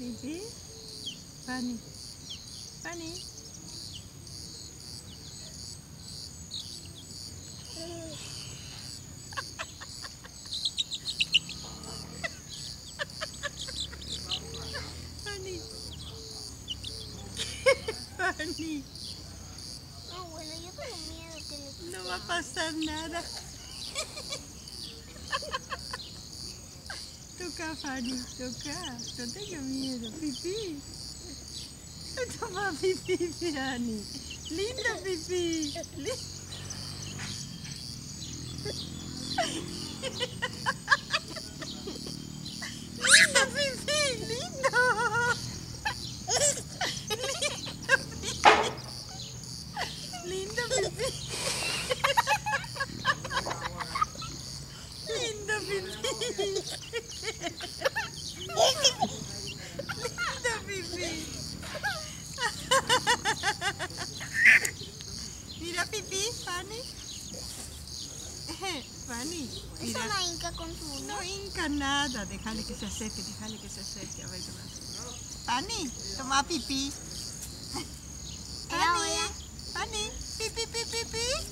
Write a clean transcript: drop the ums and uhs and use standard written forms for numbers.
Pipí. Fanny. Fanny. Fanny. Fanny. No, bueno, yo tengo miedo que le... No va a pasar nada. Toca, Fanny, toca. No tenga miedo. Pipí. Toma pipí, Fanny. Linda pipí. Lindo pipí, lindo. Lindo pipí. Lindo pipí. Lindo pipí. Mira pipí, Fanny. Fanny, Eso mira. no hinca con su uña. No hinca nada. Déjale que se acerque, déjale que se acerque. A ver qué más. Fanny, toma pipí. Hola, Fanny, hola. Fanny, pipí, pipí, pipí.